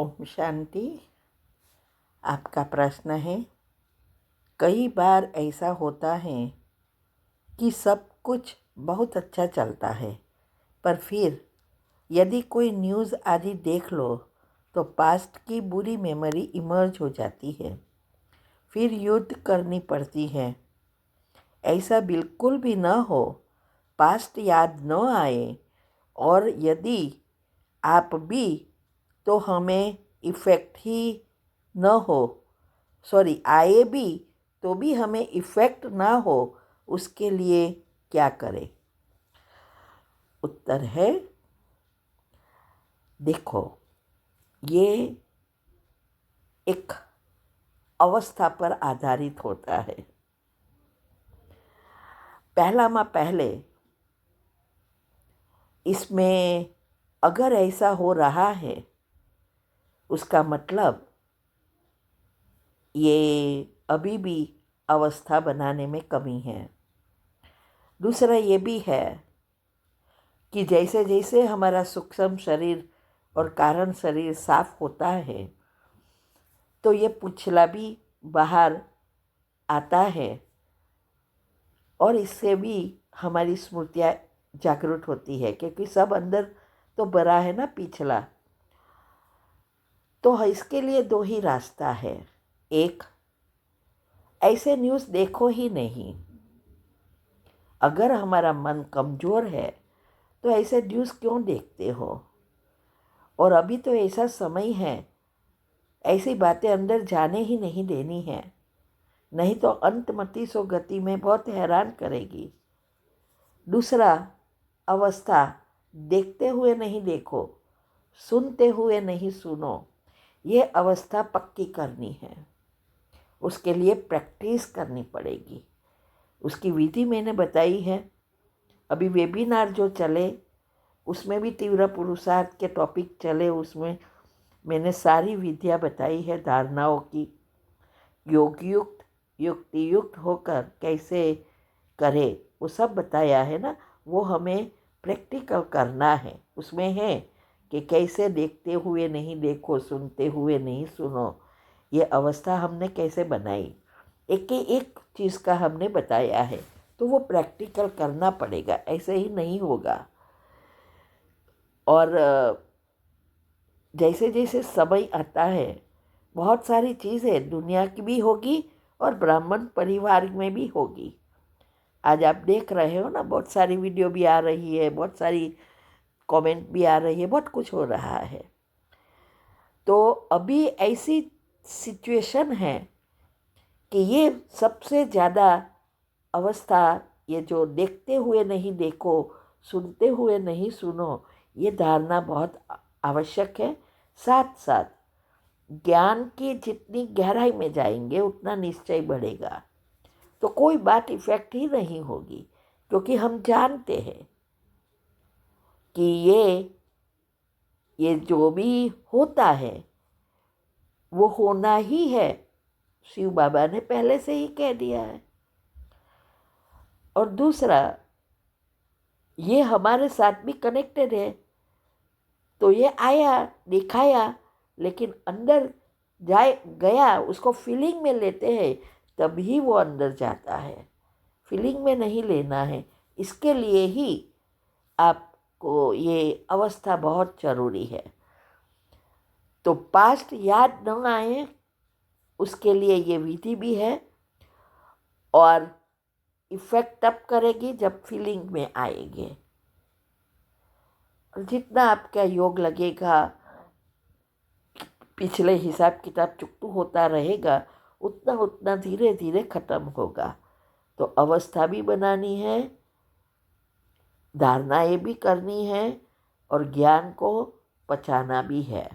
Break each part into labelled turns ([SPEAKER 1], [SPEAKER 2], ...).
[SPEAKER 1] ओम शांति। आपका प्रश्न है, कई बार ऐसा होता है कि सब कुछ बहुत अच्छा चलता है, पर फिर यदि कोई न्यूज़ आदि देख लो तो पास्ट की बुरी मेमोरी इमर्ज हो जाती है, फिर युद्ध करनी पड़ती है। ऐसा बिल्कुल भी न हो, पास्ट याद न आए, और यदि आप भी तो हमें इफ़ेक्ट ही न हो, आए भी तो भी हमें इफ़ेक्ट ना हो, उसके लिए क्या करें? उत्तर है, देखो, ये एक अवस्था पर आधारित होता है। पहले इसमें अगर ऐसा हो रहा है, उसका मतलब ये अभी भी अवस्था बनाने में कमी है। दूसरा ये भी है कि जैसे जैसे हमारा सूक्ष्म शरीर और कारण शरीर साफ होता है, तो ये पिछला भी बाहर आता है, और इससे भी हमारी स्मृतियाँ जागृत होती है, क्योंकि सब अंदर तो भरा है ना पिछला। तो इसके लिए दो ही रास्ता है। एक, ऐसे न्यूज़ देखो ही नहीं। अगर हमारा मन कमज़ोर है तो ऐसे न्यूज़ क्यों देखते हो? और अभी तो ऐसा समय है, ऐसी बातें अंदर जाने ही नहीं देनी है, नहीं तो अंतमति सो गति में बहुत हैरान करेगी। दूसरा अवस्था, देखते हुए नहीं देखो, सुनते हुए नहीं सुनो। ये अवस्था पक्की करनी है, उसके लिए प्रैक्टिस करनी पड़ेगी। उसकी विधि मैंने बताई है। अभी वेबिनार जो चले उसमें भी तीव्र पुरुषार्थ के टॉपिक चले, उसमें मैंने सारी विधियाँ बताई है धारणाओं की। योगयुक्त युक्तियुक्त होकर कैसे करे वो सब बताया है ना। वो हमें प्रैक्टिकल करना है। उसमें है कि कैसे देखते हुए नहीं देखो, सुनते हुए नहीं सुनो। ये अवस्था हमने कैसे बनाई, एक चीज़ का हमने बताया है, तो वो प्रैक्टिकल करना पड़ेगा, ऐसे ही नहीं होगा। और जैसे जैसे समय आता है, बहुत सारी चीज़ें दुनिया की भी होगी और ब्राह्मण परिवार में भी होगी। आज आप देख रहे हो ना, बहुत सारी वीडियो भी आ रही है, बहुत सारी कमेंट भी आ रही है, बहुत कुछ हो रहा है। तो अभी ऐसी सिचुएशन है कि ये सबसे ज़्यादा अवस्था, ये जो देखते हुए नहीं देखो, सुनते हुए नहीं सुनो, ये धारणा बहुत आवश्यक है। साथ साथ ज्ञान की जितनी गहराई में जाएंगे उतना निश्चय बढ़ेगा, तो कोई बात इफेक्ट ही नहीं होगी, क्योंकि हम जानते हैं कि ये जो भी होता है वो होना ही है। शिव बाबा ने पहले से ही कह दिया है। और दूसरा, ये हमारे साथ भी कनेक्टेड है। तो ये आया, दिखाया, लेकिन अंदर गया, उसको फीलिंग में लेते हैं, तभी वो अंदर जाता है। फीलिंग में नहीं लेना है। इसके लिए ही आपको ये अवस्था बहुत ज़रूरी है। तो पास्ट याद न आए, उसके लिए ये विधि भी है, और इफ़ेक्ट तब करेगी जब फीलिंग में आएंगे। और जितना आपका योग लगेगा, पिछले हिसाब किताब चुकतू होता रहेगा, उतना उतना धीरे धीरे ख़त्म होगा। तो अवस्था भी बनानी है, धारणाएं भी करनी है, और ज्ञान को पचाना भी है।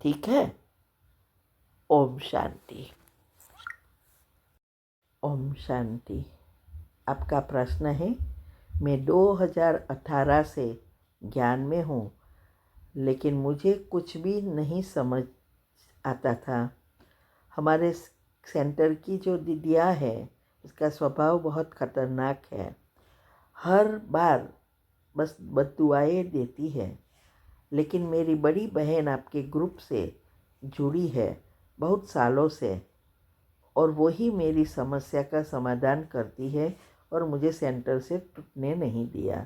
[SPEAKER 1] ठीक है। ओम शांति। ओम शांति। आपका प्रश्न है, मैं 2018 से ज्ञान में हूँ, लेकिन मुझे कुछ भी नहीं समझ आता था। हमारे सेंटर की जो दीदिया है, उसका स्वभाव बहुत खतरनाक है। हर बार बस बददुआएं देती है। लेकिन मेरी बड़ी बहन आपके ग्रुप से जुड़ी है बहुत सालों से, और वही मेरी समस्या का समाधान करती है और मुझे सेंटर से टूटने नहीं दिया।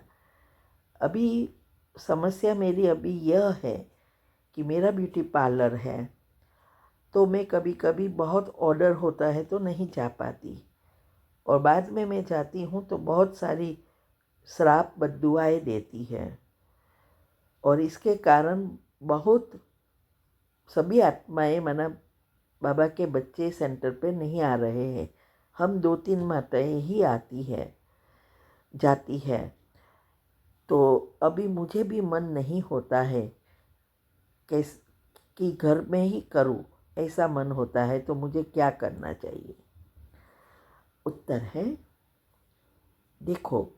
[SPEAKER 1] अभी समस्या मेरी अभी यह है कि मेरा ब्यूटी पार्लर है, तो मैं कभी कभी बहुत ऑर्डर होता है तो नहीं जा पाती, और बाद में मैं जाती हूँ तो बहुत सारी श्राप बद्दुआएं देती है, और इसके कारण बहुत सभी आत्माएं माना बाबा के बच्चे सेंटर पे नहीं आ रहे हैं। हम 2-3 माताएं ही आती है जाती है। तो अभी मुझे भी मन नहीं होता है कैस कि घर में ही करूं, ऐसा मन होता है। तो मुझे क्या करना चाहिए? उत्तर है, देखो,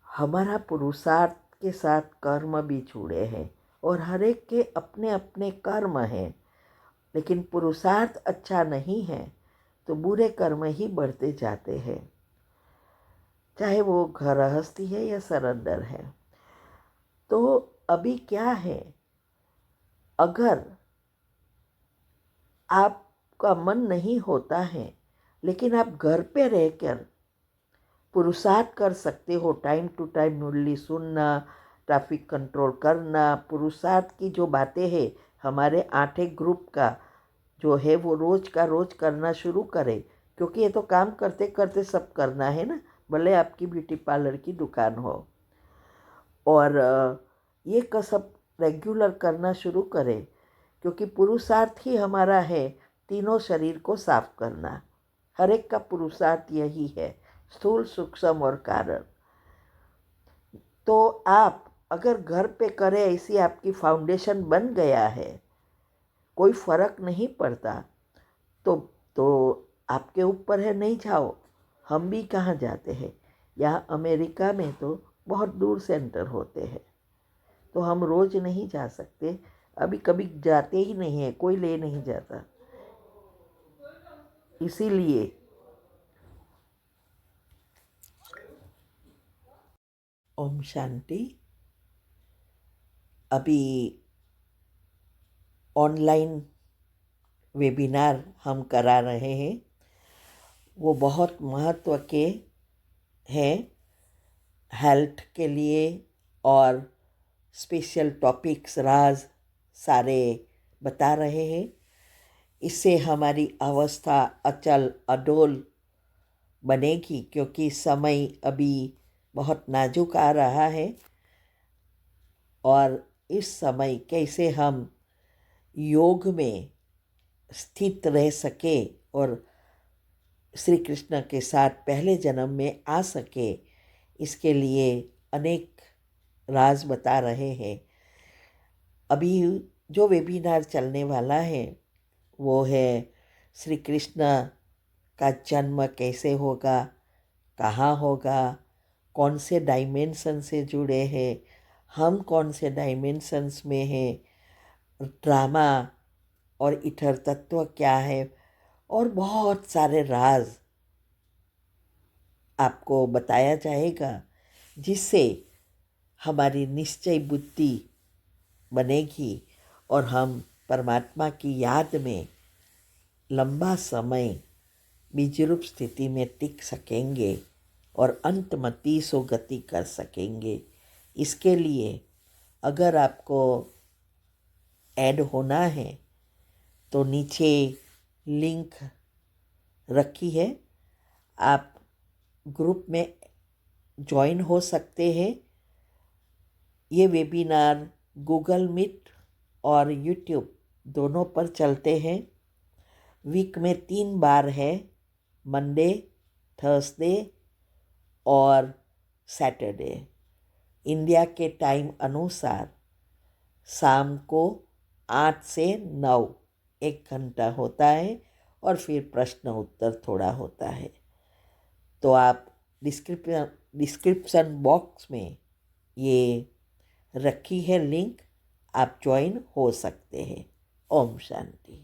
[SPEAKER 1] हमारा पुरुषार्थ के साथ कर्म भी जुड़े हैं, और हर एक के अपने अपने कर्म हैं। लेकिन पुरुषार्थ अच्छा नहीं है तो बुरे कर्म ही बढ़ते जाते हैं, चाहे वो गृहस्थी है या सरेंडर है। तो अभी क्या है, अगर आपका मन नहीं होता है लेकिन आप घर पे रहकर पुरुषार्थ कर सकते हो, टाइम टू टाइम मुरली सुनना, ट्रैफिक कंट्रोल करना, पुरुषार्थ की जो बातें हैं हमारे 8 ग्रुप का जो है वो रोज का रोज करना शुरू करें, क्योंकि ये तो काम करते करते सब करना है ना, भले आपकी ब्यूटी पार्लर की दुकान हो। और ये कसब रेगुलर करना शुरू करें, क्योंकि पुरुषार्थ ही हमारा है तीनों शरीर को साफ करना। हर एक का पुरुषार्थ यही है, स्थूल सूक्ष्म और कारण। तो आप अगर घर पे करें, ऐसी आपकी फाउंडेशन बन गया है, कोई फर्क नहीं पड़ता, तो तो आपके ऊपर है, नहीं जाओ। हम भी कहाँ जाते हैं, यहाँ अमेरिका में तो बहुत दूर सेंटर होते हैं, तो हम रोज़ नहीं जा सकते। अभी कभी जाते ही नहीं है, कोई ले नहीं जाता। इसीलिए ओम शांति। अभी ऑनलाइन वेबिनार हम करा रहे हैं, वो बहुत महत्व के हैं हेल्थ के लिए, और स्पेशल टॉपिक्स राज सारे बता रहे हैं। इससे हमारी अवस्था अचल अडोल बनेगी, क्योंकि समय अभी बहुत नाजुक आ रहा है, और इस समय कैसे हम योग में स्थित रह सके और श्री कृष्ण के साथ पहले जन्म में आ सके, इसके लिए अनेक राज बता रहे हैं। अभी जो वेबिनार चलने वाला है वो है श्री कृष्ण का जन्म कैसे होगा, कहाँ होगा, कौन से डायमेंशन से जुड़े हैं, हम कौन से डायमेंशंस में हैं, ड्रामा और इथर तत्व क्या है, और बहुत सारे राज आपको बताया जाएगा, जिससे हमारी निश्चय बुद्धि बनेगी और हम परमात्मा की याद में लंबा समय बीजरूप स्थिति में टिक सकेंगे और अंतमती सो गति कर सकेंगे। इसके लिए अगर आपको ऐड होना है तो नीचे लिंक रखी है, आप ग्रुप में ज्वाइन हो सकते हैं। ये वेबिनार गूगल मीट और यूट्यूब दोनों पर चलते हैं। वीक में 3 बार है, मंडे, थर्सडे और सैटरडे। इंडिया के टाइम अनुसार शाम को 8 से 9 1 घंटा होता है, और फिर प्रश्न उत्तर थोड़ा होता है। तो आप डिस्क्रिप्शन बॉक्स में ये रखी है लिंक, आप ज्वाइन हो सकते हैं। ओम शांति।